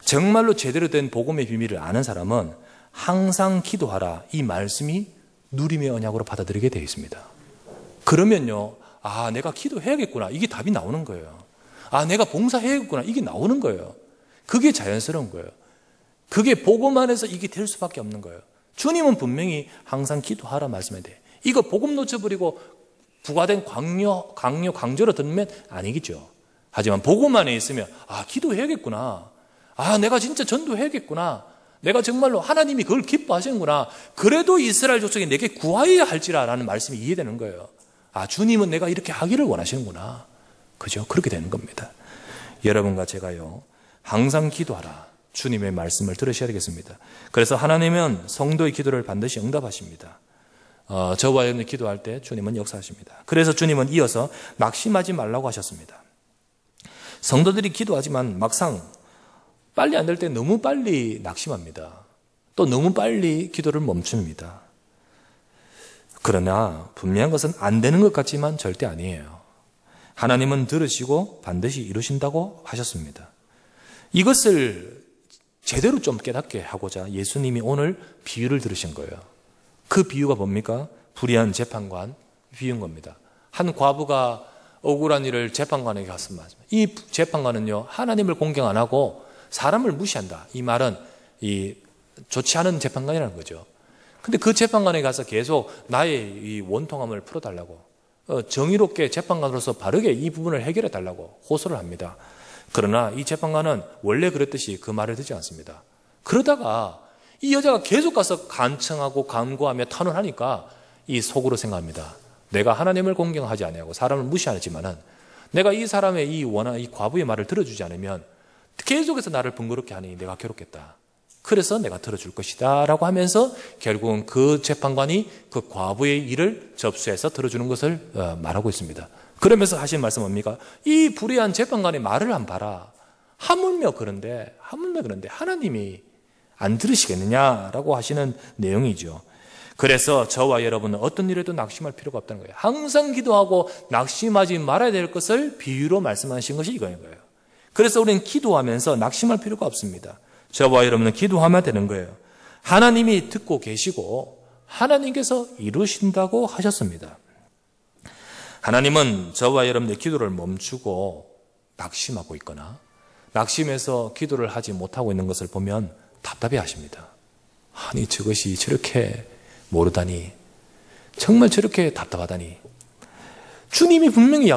정말로 제대로 된 복음의 비밀을 아는 사람은 항상 기도하라, 이 말씀이 누림의 언약으로 받아들이게 되어 있습니다. 그러면요, 아, 내가 기도해야겠구나. 이게 답이 나오는 거예요. 아, 내가 봉사해야겠구나. 이게 나오는 거예요. 그게 자연스러운 거예요. 그게 복음 안에서 이게 될 수밖에 없는 거예요. 주님은 분명히 항상 기도하라 말씀해야 돼. 이거 복음 놓쳐버리고 부과된 강조로 듣는 아니겠죠. 하지만 복음 안에 있으면 아, 기도해야겠구나. 아, 내가 진짜 전도해야겠구나. 내가 정말로 하나님이 그걸 기뻐하시는구나. 그래도 이스라엘 족속이 내게 구하여야 할지라라는 말씀이 이해되는 거예요. 아, 주님은 내가 이렇게 하기를 원하시는구나. 그죠? 그렇게 되는 겁니다. 여러분과 제가요, 항상 기도하라. 주님의 말씀을 들으셔야 되겠습니다. 그래서 하나님은 성도의 기도를 반드시 응답하십니다. 저와 여러분이 기도할 때 주님은 역사하십니다. 그래서 주님은 이어서 낙심하지 말라고 하셨습니다. 성도들이 기도하지만 막상 빨리 안 될 때 너무 빨리 낙심합니다. 또 너무 빨리 기도를 멈춥니다. 그러나 분명한 것은 안 되는 것 같지만 절대 아니에요. 하나님은 들으시고 반드시 이루신다고 하셨습니다. 이것을 제대로 좀 깨닫게 하고자 예수님이 오늘 비유를 들으신 거예요. 그 비유가 뭡니까? 불의한 재판관 비유인 겁니다. 한 과부가 억울한 일을 재판관에게 갔습니다. 이 재판관은요, 하나님을 공경 안 하고 사람을 무시한다. 이 말은 좋지 않은 재판관이라는 거죠. 근데 그 재판관에 가서 계속 나의 이 원통함을 풀어달라고, 정의롭게 재판관으로서 바르게 이 부분을 해결해 달라고 호소를 합니다. 그러나 이 재판관은 원래 그랬듯이 그 말을 듣지 않습니다. 그러다가 이 여자가 계속 가서 간청하고 간구하며 탄원하니까 이 속으로 생각합니다. 내가 하나님을 공경하지 아니하고 사람을 무시하지만은 내가 이 사람의 이 과부의 말을 들어주지 않으면 계속해서 나를 번거롭게 하니 내가 괴롭겠다. 그래서 내가 들어줄 것이다 라고 하면서 결국은 그 재판관이 그 과부의 일을 접수해서 들어주는 것을 말하고 있습니다. 그러면서 하신 말씀 뭡니까? 이 불의한 재판관의 말을 안 봐라. 하물며 그런데 하나님이 안 들으시겠느냐라고 하시는 내용이죠. 그래서 저와 여러분은 어떤 일에도 낙심할 필요가 없다는 거예요. 항상 기도하고 낙심하지 말아야 될 것을 비유로 말씀하신 것이 이거인 거예요. 그래서 우리는 기도하면서 낙심할 필요가 없습니다. 저와 여러분은 기도하면 되는 거예요. 하나님이 듣고 계시고 하나님께서 이루신다고 하셨습니다. 하나님은 저와 여러분의 기도를 멈추고 낙심하고 있거나 낙심해서 기도를 하지 못하고 있는 것을 보면 답답해 하십니다. 아니, 저것이 저렇게 모르다니, 정말 저렇게 답답하다니. 주님이 분명히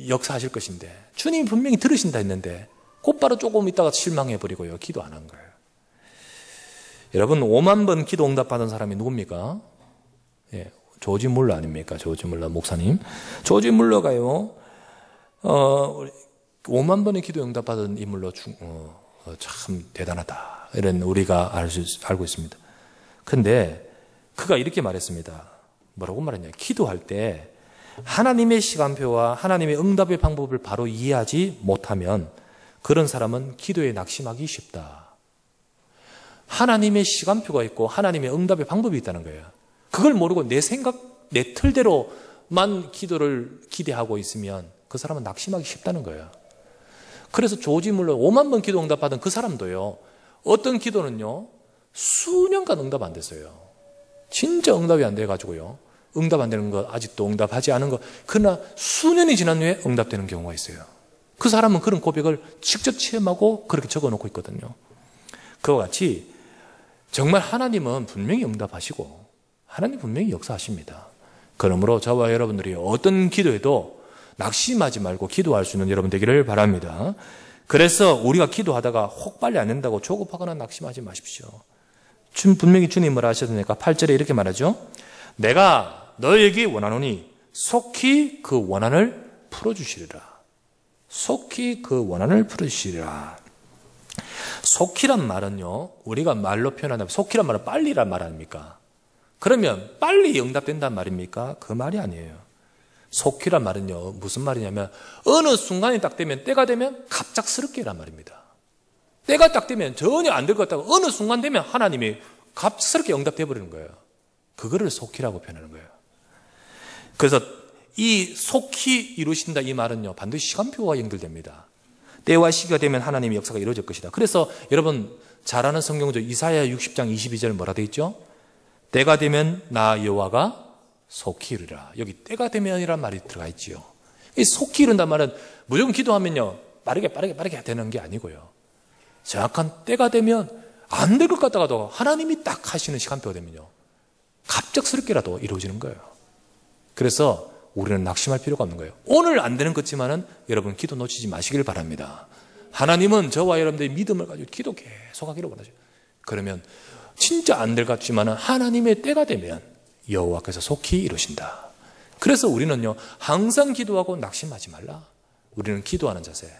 역사하실 것인데, 주님이 분명히 들으신다 했는데 곧바로 조금 있다가 실망해버리고요, 기도 안 한 거예요. 여러분, 5만 번 기도 응답받은 사람이 누굽니까? 예, 조지 물러 아닙니까? 조지 물러 목사님. 조지 물러가요, 5만 번의 기도 응답받은 인물로 참 대단하다, 이런 우리가 알고 있습니다. 근데 그가 이렇게 말했습니다. 뭐라고 말했냐? 기도할 때 하나님의 시간표와 하나님의 응답의 방법을 바로 이해하지 못하면 그런 사람은 기도에 낙심하기 쉽다. 하나님의 시간표가 있고 하나님의 응답의 방법이 있다는 거예요. 그걸 모르고 내 생각, 내 틀대로만 기도를 기대하고 있으면 그 사람은 낙심하기 쉽다는 거예요. 그래서 조지 물러 5만 번 기도 응답받은 그 사람도요, 어떤 기도는요 수년간 응답 안 됐어요. 진짜 응답이 안 돼가지고요, 응답 안 되는 거, 아직도 응답하지 않은 거, 그러나 수년이 지난 후에 응답되는 경우가 있어요. 그 사람은 그런 고백을 직접 체험하고 그렇게 적어놓고 있거든요. 그와 같이 정말 하나님은 분명히 응답하시고 하나님 분명히 역사하십니다. 그러므로 저와 여러분들이 어떤 기도에도 낙심하지 말고 기도할 수 있는 여러분 되기를 바랍니다. 그래서 우리가 기도하다가 혹 빨리 안 된다고 조급하거나 낙심하지 마십시오. 분명히 주님 뭐라 하셨으니까 8절에 이렇게 말하죠. 내가 너에게 원하노니 속히 그 원한을 풀어주시리라. 속히 그 원한을 풀어주시리라. 속히란 말은요, 우리가 말로 표현한다면 속히란 말은 빨리란 말 아닙니까? 그러면 빨리 응답된다는 말입니까? 그 말이 아니에요. 속히란 말은요, 무슨 말이냐면 어느 순간이 딱 되면, 때가 되면 갑작스럽게란 말입니다. 때가 딱 되면 전혀 안 될 것 같다고 어느 순간 되면 하나님이 갑작스럽게 응답돼 버리는 거예요. 그거를 속히라고 표현하는 거예요. 그래서 이 속히 이루신다 이 말은요, 반드시 시간표와 연결됩니다. 때와 시기가 되면 하나님의 역사가 이루어질 것이다. 그래서 여러분 잘 아는 성경죠. 이사야 60장 22절 뭐라 되어 있죠? 때가 되면 나 여호와가 속히 이르라. 여기 때가 되면이란 말이 들어가 있지요. 이 속히 이른단 말은 무조건 기도하면요 빠르게 되는 게 아니고요. 정확한 때가 되면 안 될 것 같다가도 하나님이 딱 하시는 시간표가 되면요 갑작스럽게라도 이루어지는 거예요. 그래서 우리는 낙심할 필요가 없는 거예요. 오늘 안 되는 것지만은 여러분 기도 놓치지 마시길 바랍니다. 하나님은 저와 여러분들의 믿음을 가지고 기도 계속하기를 원하죠. 그러면 진짜 안 될 것 같지만은 하나님의 때가 되면 여호와께서 속히 이루신다. 그래서 우리는요 항상 기도하고 낙심하지 말라. 우리는 기도하는 자세.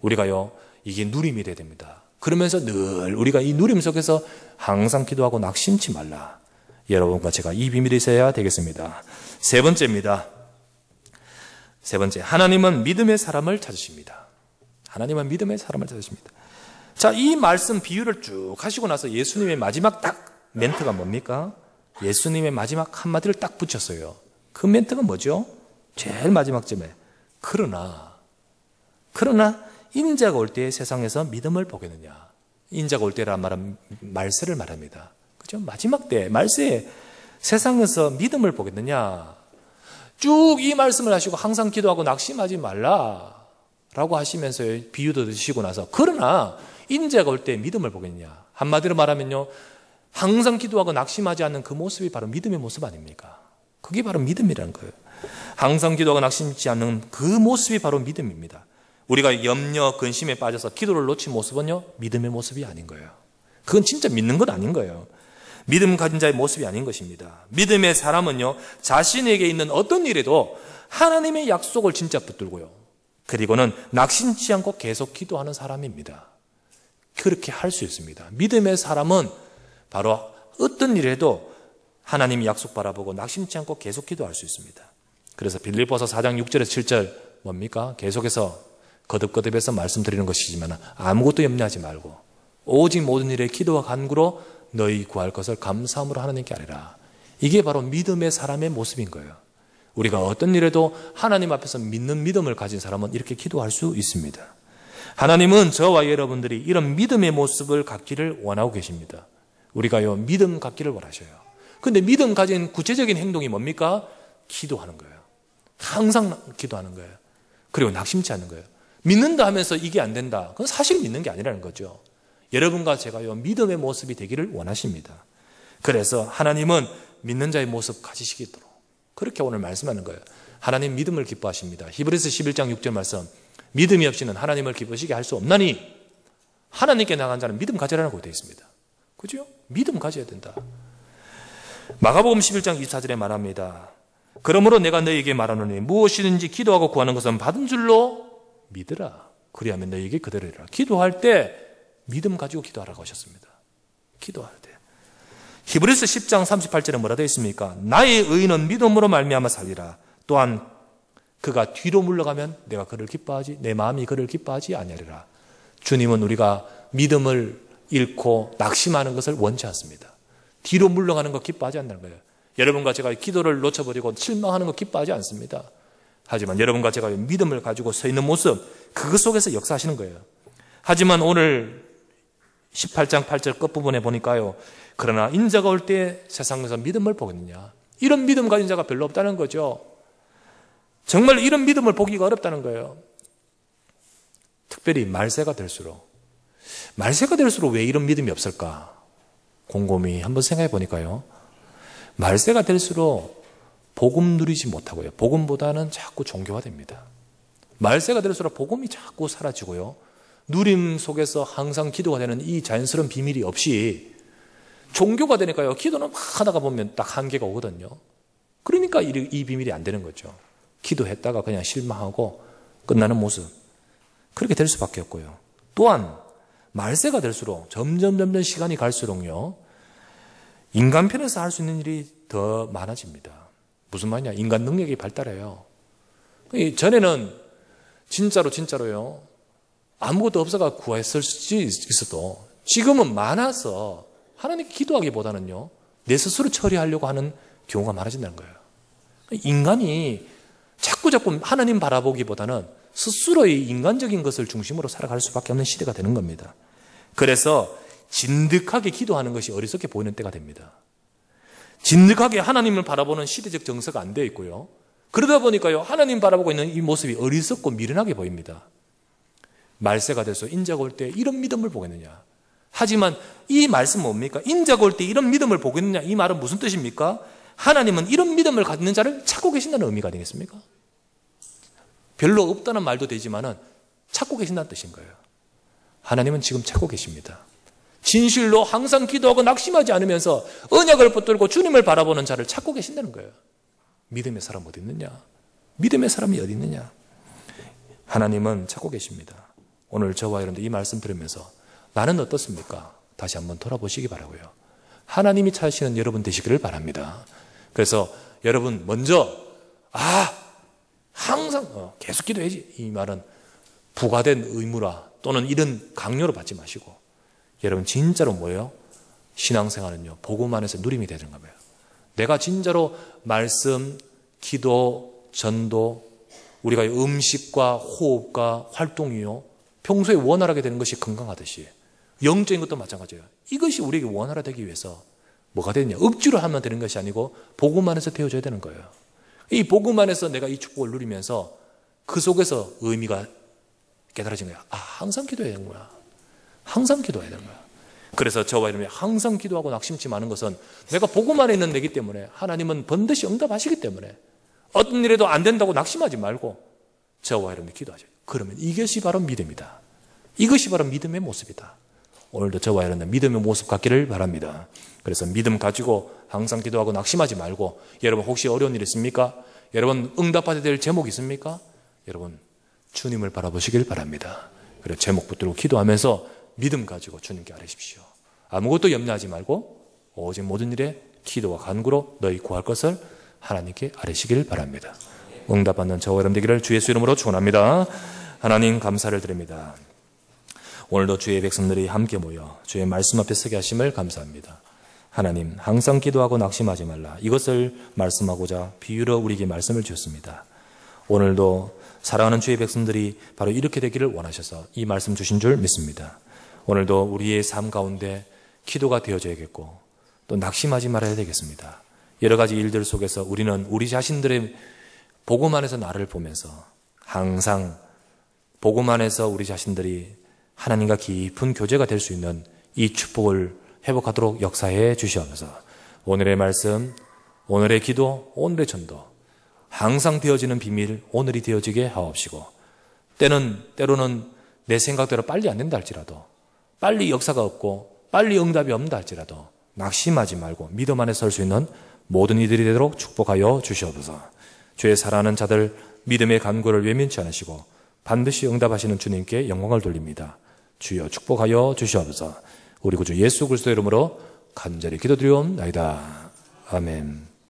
우리가요 이게 누림이 돼야 됩니다. 그러면서 늘 우리가 이 누림 속에서 항상 기도하고 낙심치 말라. 여러분과 제가 이 비밀이 있어야 되겠습니다. 세 번째입니다. 세 번째, 하나님은 믿음의 사람을 찾으십니다. 하나님은 믿음의 사람을 찾으십니다. 자, 이 말씀 비유를 쭉 하시고 나서 예수님의 마지막 딱 멘트가 뭡니까? 예수님의 마지막 한마디를 딱 붙였어요. 그 멘트가 뭐죠? 제일 마지막 점에 그러나 인자가 올 때에 세상에서 믿음을 보겠느냐. 인자가 올 때란 말은 말세를 말합니다. 그죠? 마지막 때 말세에 세상에서 믿음을 보겠느냐. 쭉 이 말씀을 하시고 항상 기도하고 낙심하지 말라라고 하시면서 비유도 드시고 나서 그러나 인자가 올 때 믿음을 보겠느냐. 한마디로 말하면요 항상 기도하고 낙심하지 않는 그 모습이 바로 믿음의 모습 아닙니까? 그게 바로 믿음이라는 거예요. 항상 기도하고 낙심치 않는 그 모습이 바로 믿음입니다. 우리가 염려, 근심에 빠져서 기도를 놓친 모습은요 믿음의 모습이 아닌 거예요. 그건 진짜 믿는 건 아닌 거예요. 믿음 가진 자의 모습이 아닌 것입니다. 믿음의 사람은요 자신에게 있는 어떤 일에도 하나님의 약속을 진짜 붙들고요 그리고는 낙심치 않고 계속 기도하는 사람입니다. 그렇게 할 수 있습니다. 믿음의 사람은 바로 어떤 일에도 하나님이 약속 바라보고 낙심치 않고 계속 기도할 수 있습니다. 그래서 빌립보서 4장 6절에서 7절 뭡니까? 계속해서 거듭거듭해서 말씀드리는 것이지만 아무것도 염려하지 말고 오직 모든 일에 기도와 간구로 너희 구할 것을 감사함으로 하나님께 아뢰라. 이게 바로 믿음의 사람의 모습인 거예요. 우리가 어떤 일에도 하나님 앞에서 믿는 믿음을 가진 사람은 이렇게 기도할 수 있습니다. 하나님은 저와 여러분들이 이런 믿음의 모습을 갖기를 원하고 계십니다. 우리가요 믿음 갖기를 원하셔요. 그런데 믿음 가진 구체적인 행동이 뭡니까? 기도하는 거예요. 항상 기도하는 거예요. 그리고 낙심치 않는 거예요. 믿는다 하면서 이게 안 된다. 그건 사실 믿는 게 아니라는 거죠. 여러분과 제가요 믿음의 모습이 되기를 원하십니다. 그래서 하나님은 믿는 자의 모습 가지시도록 그렇게 오늘 말씀하는 거예요. 하나님 믿음을 기뻐하십니다. 히브리서 11장 6절 말씀 믿음이 없이는 하나님을 기쁘시게 할 수 없나니 하나님께 나간 자는 믿음 가지라고 되어 있습니다. 그죠? 믿음 가져야 된다. 마가복음 11장 24절에 말합니다. 그러므로 내가 너희에게 말하노니 무엇이든지 기도하고 구하는 것은 받은 줄로 믿으라. 그리하면 너희에게 그대로이라. 기도할 때 믿음 가지고 기도하라고 하셨습니다. 기도할 때. 히브리서 10장 38절에 뭐라 되어 있습니까? 나의 의인은 믿음으로 말미암아 살리라. 또한 그가 뒤로 물러가면 내가 그를 기뻐하지 내 마음이 그를 기뻐하지 아니하리라. 주님은 우리가 믿음을 잃고 낙심하는 것을 원치 않습니다. 뒤로 물러가는 거 기뻐하지 않는 거예요. 여러분과 제가 기도를 놓쳐버리고 실망하는 거 기뻐하지 않습니다. 하지만 여러분과 제가 믿음을 가지고 서 있는 모습 그것 속에서 역사하시는 거예요. 하지만 오늘 18장 8절 끝부분에 보니까요. 그러나 인자가 올 때 세상에서 믿음을 보겠느냐. 이런 믿음 가진 자가 별로 없다는 거죠. 정말 이런 믿음을 보기가 어렵다는 거예요. 특별히 말세가 될수록 왜 이런 믿음이 없을까? 곰곰이 한번 생각해 보니까요. 말세가 될수록 복음 누리지 못하고요. 복음보다는 자꾸 종교화됩니다. 말세가 될수록 복음이 자꾸 사라지고요. 누림 속에서 항상 기도가 되는 이 자연스러운 비밀이 없이 종교가 되니까요. 기도는 막 하다가 보면 딱 한계가 오거든요. 그러니까 이 비밀이 안 되는 거죠. 기도했다가 그냥 실망하고 끝나는 모습. 그렇게 될 수밖에 없고요. 또한 말세가 될수록 점점 시간이 갈수록요. 인간 편에서 할 수 있는 일이 더 많아집니다. 무슨 말이냐? 인간 능력이 발달해요. 전에는 진짜로요. 아무것도 없어가 구했을 수 있어도 지금은 많아서 하나님께 기도하기보다는요. 내 스스로 처리하려고 하는 경우가 많아진다는 거예요. 인간이 자꾸 하나님 바라보기보다는 스스로의 인간적인 것을 중심으로 살아갈 수밖에 없는 시대가 되는 겁니다. 그래서 진득하게 기도하는 것이 어리석게 보이는 때가 됩니다. 진득하게 하나님을 바라보는 시대적 정서가 안 되어 있고요. 그러다 보니까요, 하나님 바라보고 있는 이 모습이 어리석고 미련하게 보입니다. 말세가 돼서 인자가 올 때 이런 믿음을 보겠느냐. 하지만 이 말씀 뭡니까? 인자가 올 때 이런 믿음을 보겠느냐. 이 말은 무슨 뜻입니까? 하나님은 이런 믿음을 갖는 자를 찾고 계신다는 의미가 아니겠습니까? 별로 없다는 말도 되지만은 찾고 계신다는 뜻인 거예요. 하나님은 지금 찾고 계십니다. 진실로 항상 기도하고 낙심하지 않으면서 언약을 붙들고 주님을 바라보는 자를 찾고 계신다는 거예요. 믿음의 사람 어디 있느냐? 믿음의 사람이 어디 있느냐? 하나님은 찾고 계십니다. 오늘 저와 여러분들 이 말씀 들으면서 나는 어떻습니까? 다시 한번 돌아보시기 바라고요. 하나님이 찾으시는 여러분 되시기를 바랍니다. 그래서 여러분 먼저 항상 계속 기도해야지, 이 말은 부과된 의무라 또는 이런 강요로 받지 마시고, 여러분 진짜로 뭐예요? 신앙생활은요, 복음 안에서 누림이 되는 거예요. 내가 진짜로 말씀, 기도, 전도, 우리가 음식과 호흡과 활동이요, 평소에 원활하게 되는 것이 건강하듯이 영적인 것도 마찬가지예요. 이것이 우리에게 원활하되기 위해서 뭐가 되느냐? 억지로 하면 되는 것이 아니고 복음 안에서 되어져야 되는 거예요. 이 복음 안에서 내가 이 축복을 누리면서 그 속에서 의미가 깨달아진 거야. 항상 기도해야 되는 거야. 항상 기도해야 되는 거야. 그래서 저와 여러분이 항상 기도하고 낙심치 마는 것은 내가 복음 안에 있는 내기 때문에, 하나님은 번듯이 응답하시기 때문에 어떤 일에도 안 된다고 낙심하지 말고 저와 여러분이 기도하죠. 그러면 이것이 바로 믿음이다. 이것이 바로 믿음의 모습이다. 오늘도 저와 여러분 믿음의 모습 갖기를 바랍니다. 그래서 믿음 가지고 항상 기도하고 낙심하지 말고, 여러분 혹시 어려운 일 있습니까? 여러분 응답받아야 될 제목 있습니까? 여러분 주님을 바라보시길 바랍니다. 그리고 제목 붙들고 기도하면서 믿음 가지고 주님께 아뢰십시오. 아무것도 염려하지 말고 오직 모든 일에 기도와 간구로 너희 구할 것을 하나님께 아뢰시길 바랍니다. 응답받는 저와 여러분 되기를 주 예수 이름으로 축원합니다. 하나님 감사를 드립니다. 오늘도 주의 백성들이 함께 모여 주의 말씀 앞에 서게 하심을 감사합니다. 하나님, 항상 기도하고 낙심하지 말라, 이것을 말씀하고자 비유로 우리에게 말씀을 주셨습니다. 오늘도 사랑하는 주의 백성들이 바로 이렇게 되기를 원하셔서 이 말씀 주신 줄 믿습니다. 오늘도 우리의 삶 가운데 기도가 되어져야겠고 또 낙심하지 말아야 되겠습니다. 여러 가지 일들 속에서 우리는 우리 자신들의 복음 안에서 나를 보면서 항상 복음 안에서 우리 자신들이 하나님과 깊은 교제가 될 수 있는 이 축복을 회복하도록 역사해 주시옵소서. 오늘의 말씀, 오늘의 기도, 오늘의 전도 항상 되어지는 비밀 오늘이 되어지게 하옵시고, 때로는 내 생각대로 빨리 안 된다 할지라도, 빨리 역사가 없고 빨리 응답이 없다 할지라도 낙심하지 말고 믿음 안에 설 수 있는 모든 이들이 되도록 축복하여 주시옵소서. 주의 사랑하는 자들 믿음의 간구를 외면치 않으시고 반드시 응답하시는 주님께 영광을 돌립니다. 주여 축복하여 주시옵소서. 우리 구주 예수 그리스도 이름으로 간절히 기도드리옵나이다. 아멘.